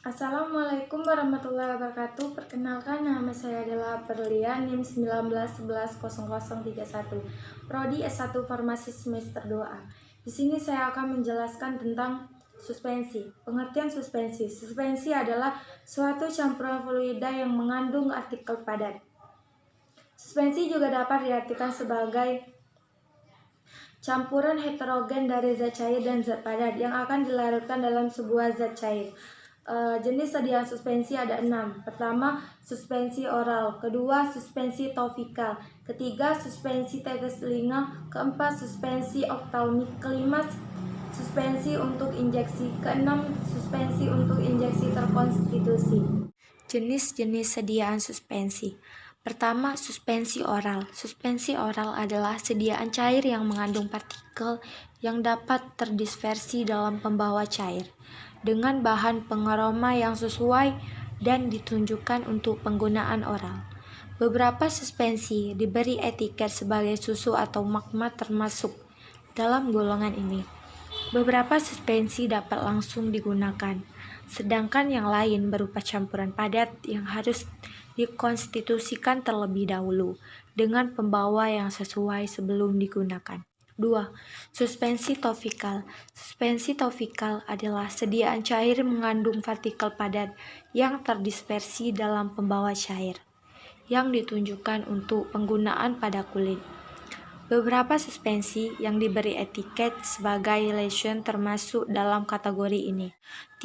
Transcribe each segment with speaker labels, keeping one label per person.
Speaker 1: Assalamualaikum warahmatullahi wabarakatuh. Perkenalkan, nama saya adalah Perlia, NIM 19110031, Prodi S1 Farmasi semester 2A. Di sini saya akan menjelaskan tentang suspensi. Pengertian suspensi. Suspensi adalah suatu campuran fluida yang mengandung artikel padat. Suspensi juga dapat diartikan sebagai campuran heterogen dari zat cair dan zat padat yang akan dilarutkan dalam sebuah zat cair. Jenis sediaan suspensi ada 6. Pertama, suspensi oral. Kedua, suspensi topikal. Ketiga, suspensi tetes telinga. Keempat, suspensi optalmik. Kelima, suspensi untuk injeksi. Keenam, suspensi untuk injeksi terkonstitusi. Jenis-jenis sediaan suspensi. Pertama, suspensi oral. Suspensi oral adalah sediaan cair yang mengandung partikel yang dapat terdispersi dalam pembawa cair dengan bahan pengaroma yang sesuai dan ditunjukkan untuk penggunaan oral. Beberapa suspensi diberi etiket sebagai susu atau magma termasuk dalam golongan ini. Beberapa suspensi dapat langsung digunakan, sedangkan yang lain berupa campuran padat yang harus dikonstitusikan terlebih dahulu dengan pembawa yang sesuai sebelum digunakan. 2. Suspensi topikal. Suspensi topikal adalah sediaan cair mengandung partikel padat yang terdispersi dalam pembawa cair yang ditunjukkan untuk penggunaan pada kulit. Beberapa suspensi yang diberi etiket sebagai lotion termasuk dalam kategori ini.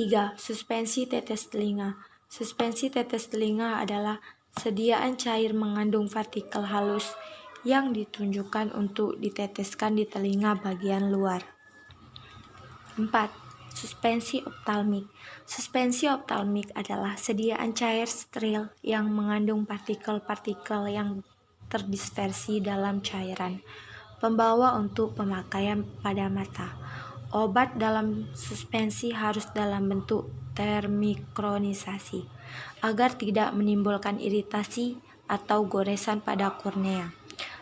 Speaker 1: 3. Suspensi tetes telinga. Suspensi tetes telinga adalah sediaan cair mengandung partikel halus yang ditunjukkan untuk diteteskan di telinga bagian luar. 4. Suspensi optalmik. Suspensi optalmik adalah sediaan cair steril yang mengandung partikel-partikel yang terdispersi dalam cairan pembawa untuk pemakaian pada mata. Obat dalam suspensi harus dalam bentuk termikronisasi agar tidak menimbulkan iritasi atau goresan pada kornea.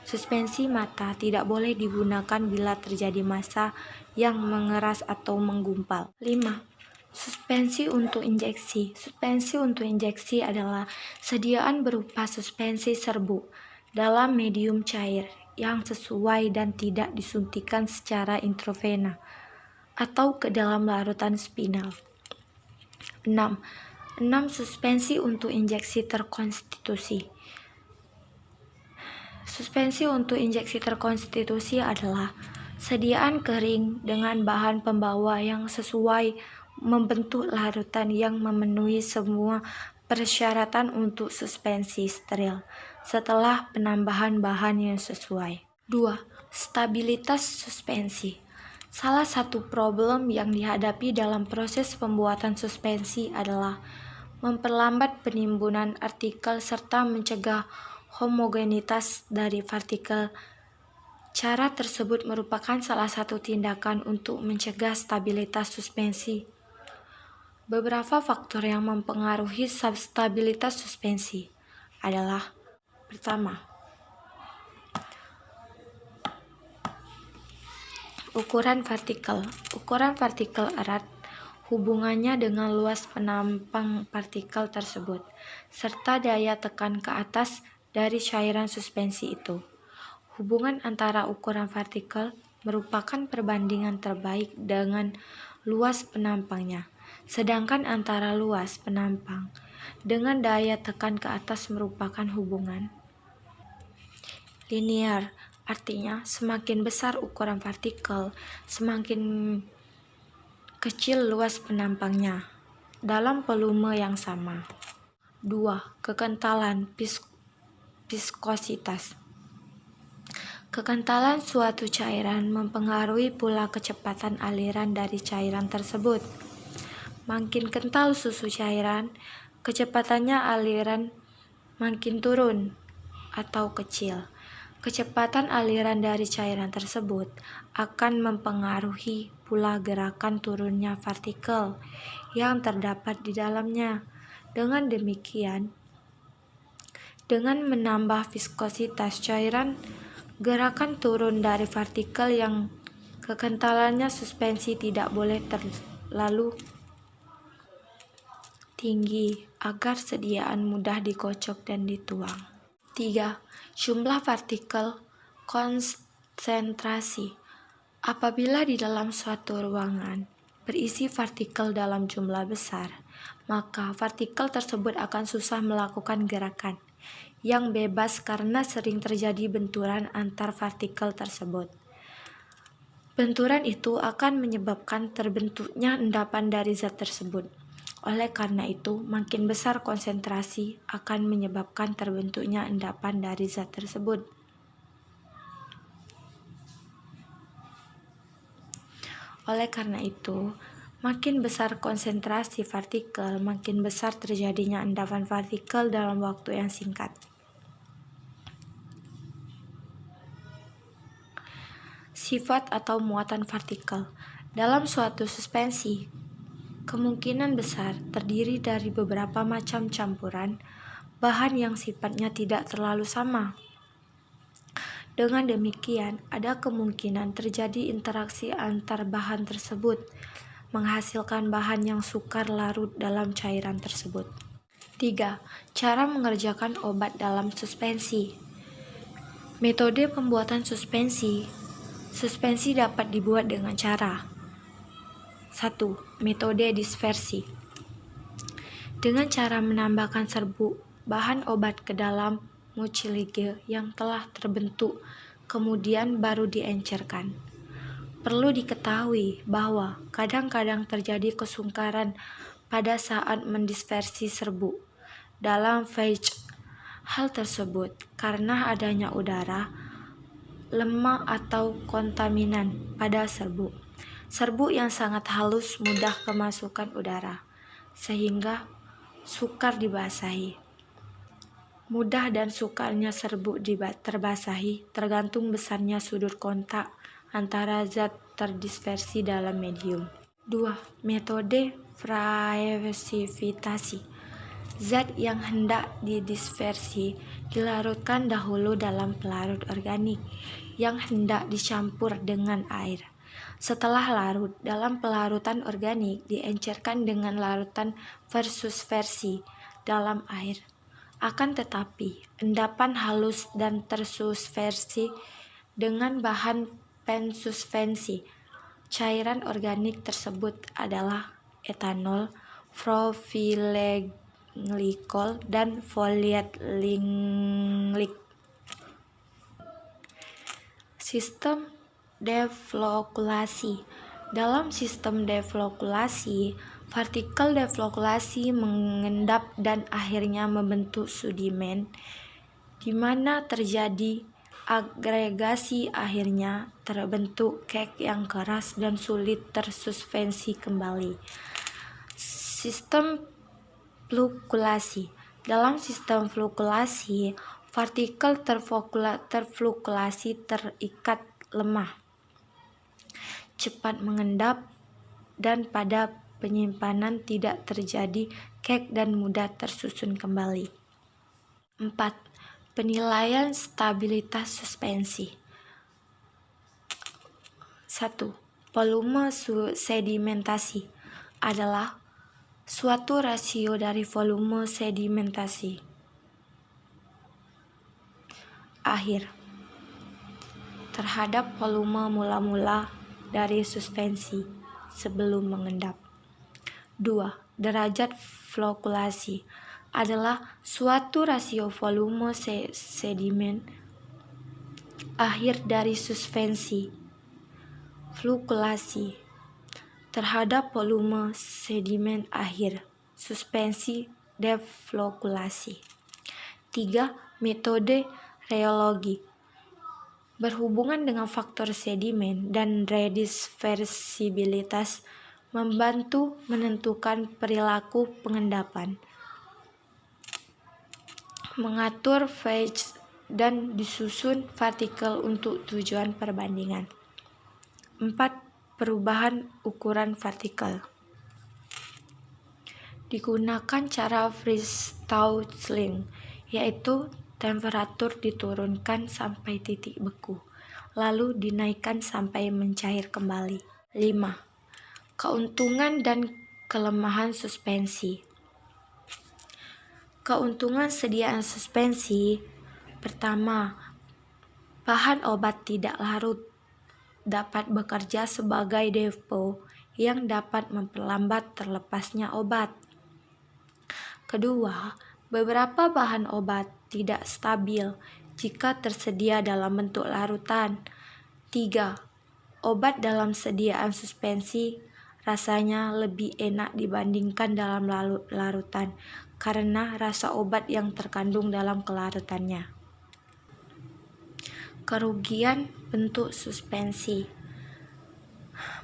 Speaker 1: Suspensi mata tidak boleh digunakan bila terjadi massa yang mengeras atau menggumpal. 5. Suspensi untuk injeksi. Suspensi untuk injeksi adalah sediaan berupa suspensi serbuk dalam medium cair yang sesuai dan tidak disuntikan secara intravena atau ke dalam larutan spinal. 6. Suspensi untuk injeksi terkonstitusi. Suspensi untuk injeksi terkonstitusi adalah sediaan kering dengan bahan pembawa yang sesuai membentuk larutan yang memenuhi semua persyaratan untuk suspensi steril setelah penambahan bahan yang sesuai. 2. Stabilitas suspensi. Salah satu problem yang dihadapi dalam proses pembuatan suspensi adalah memperlambat penimbunan artikel serta mencegah homogenitas dari partikel. Cara tersebut merupakan salah satu tindakan untuk mencegah stabilitas suspensi. Beberapa faktor yang mempengaruhi stabilitas suspensi adalah: pertama, ukuran partikel. Ukuran partikel erat hubungannya dengan luas penampang partikel tersebut, serta daya tekan ke atas dari cairan suspensi itu. Hubungan antara ukuran partikel merupakan perbandingan terbaik dengan luas penampangnya, sedangkan antara luas penampang dengan daya tekan ke atas merupakan hubungan linear. Artinya, semakin besar ukuran partikel, semakin kecil luas penampangnya dalam volume yang sama. 2. Kekentalan viskositas. Kekentalan suatu cairan mempengaruhi pula kecepatan aliran dari cairan tersebut. Makin kental susu cairan, kecepatannya aliran makin turun atau kecil. Kecepatan aliran dari cairan tersebut akan mempengaruhi pula gerakan turunnya partikel yang terdapat di dalamnya. Dengan demikian, dengan menambah viskositas cairan, gerakan turun dari partikel yang kekentalannya suspensi tidak boleh terlalu tinggi agar sediaan mudah dikocok dan dituang. 3. Jumlah partikel konsentrasi. Apabila di dalam suatu ruangan berisi partikel dalam jumlah besar, maka partikel tersebut akan susah melakukan gerakan yang bebas karena sering terjadi benturan antar partikel tersebut. Benturan itu akan menyebabkan terbentuknya endapan dari zat tersebut. Oleh karena itu, makin besar konsentrasi akan menyebabkan terbentuknya endapan dari zat tersebut. Oleh karena itu, makin besar konsentrasi partikel, makin besar terjadinya endapan partikel dalam waktu yang singkat. Sifat atau muatan partikel. Dalam suatu suspensi, kemungkinan besar terdiri dari beberapa macam campuran bahan yang sifatnya tidak terlalu sama. Dengan demikian, ada kemungkinan terjadi interaksi antar bahan tersebut, menghasilkan bahan yang sukar larut dalam cairan tersebut. 3. Cara mengerjakan obat dalam suspensi. Metode pembuatan suspensi. Suspensi dapat dibuat dengan cara 1. Metode dispersi. Dengan cara menambahkan serbuk bahan obat ke dalam mucilage yang telah terbentuk, kemudian baru diencerkan. Perlu diketahui bahwa kadang-kadang terjadi kesungkaran pada saat mendispersi serbuk dalam phage. Hal tersebut karena adanya udara, lemak atau kontaminan pada serbuk. Serbuk yang sangat halus mudah kemasukan udara, sehingga sukar dibasahi. Mudah dan sukarnya serbuk terbasahi tergantung besarnya sudut kontak antara zat terdispersi dalam medium. 2. Metode precipitasi. Zat yang hendak didispersi dilarutkan dahulu dalam pelarut organik yang hendak dicampur dengan air. Setelah larut dalam pelarutan organik, diencerkan dengan larutan persuspensi dalam air. Akan tetapi, endapan halus dan tersuspensi dengan bahan pensuspensi. Cairan organik tersebut adalah etanol, propylenglikol, dan foliat linglik. Sistem deflokulasi. Dalam sistem deflokulasi, partikel deflokulasi mengendap dan akhirnya membentuk sedimen, di mana terjadi agregasi, akhirnya terbentuk kek yang keras dan sulit tersuspensi kembali. Sistem flokulasi. Dalam sistem flokulasi, partikel terflokulasi terikat lemah, cepat mengendap, dan pada penyimpanan tidak terjadi kek dan mudah tersusun kembali. 4. Penilaian stabilitas suspensi. 1. Volume sedimentasi adalah suatu rasio dari volume sedimentasi akhir terhadap volume mula-mula dari suspensi sebelum mengendap. 2. Derajat flokulasi adalah suatu rasio volume sedimen akhir dari suspensi flokulasi terhadap volume sedimen akhir suspensi deflokulasi. 3. Metode rheologi berhubungan dengan faktor sedimen dan redispersibilitas membantu menentukan perilaku pengendapan, mengatur phage, dan disusun partikel untuk tujuan perbandingan. 4. Perubahan ukuran partikel. Digunakan cara freeze-thawing, yaitu temperatur diturunkan sampai titik beku, lalu dinaikkan sampai mencair kembali. 5. Keuntungan dan kelemahan suspensi. Keuntungan sediaan suspensi: pertama, bahan obat tidak larut dapat bekerja sebagai depo yang dapat memperlambat terlepasnya obat. Kedua, beberapa bahan obat tidak stabil jika tersedia dalam bentuk larutan. 3. Obat dalam sediaan suspensi rasanya lebih enak dibandingkan dalam larutan karena rasa obat yang terkandung dalam kelarutannya. Kerugian bentuk suspensi: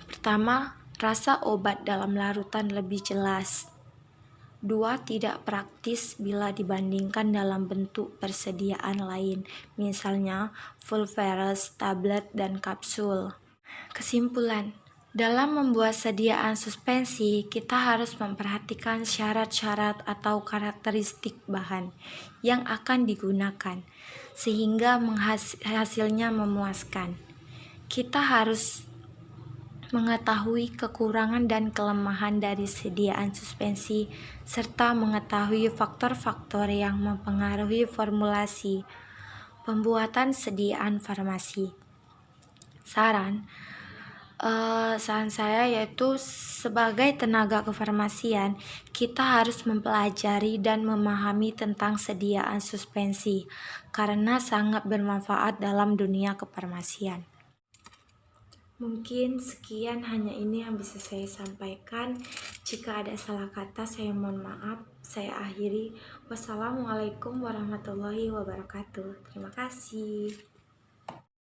Speaker 1: pertama, rasa obat dalam larutan lebih jelas. 2. Tidak praktis bila dibandingkan dalam bentuk persediaan lain, misalnya pulveres, tablet, dan kapsul. Kesimpulan: dalam membuat sediaan suspensi, kita harus memperhatikan syarat-syarat atau karakteristik bahan yang akan digunakan, sehingga hasilnya memuaskan. Kita harus mengetahui kekurangan dan kelemahan dari sediaan suspensi, serta mengetahui faktor-faktor yang mempengaruhi formulasi pembuatan sediaan farmasi. Saran saya yaitu sebagai tenaga kefarmasian, kita harus mempelajari dan memahami tentang sediaan suspensi karena sangat bermanfaat dalam dunia kefarmasian. Mungkin sekian, hanya ini yang bisa saya sampaikan. Jika ada salah kata, saya mohon maaf. Saya akhiri. Wassalamualaikum warahmatullahi wabarakatuh. Terima kasih.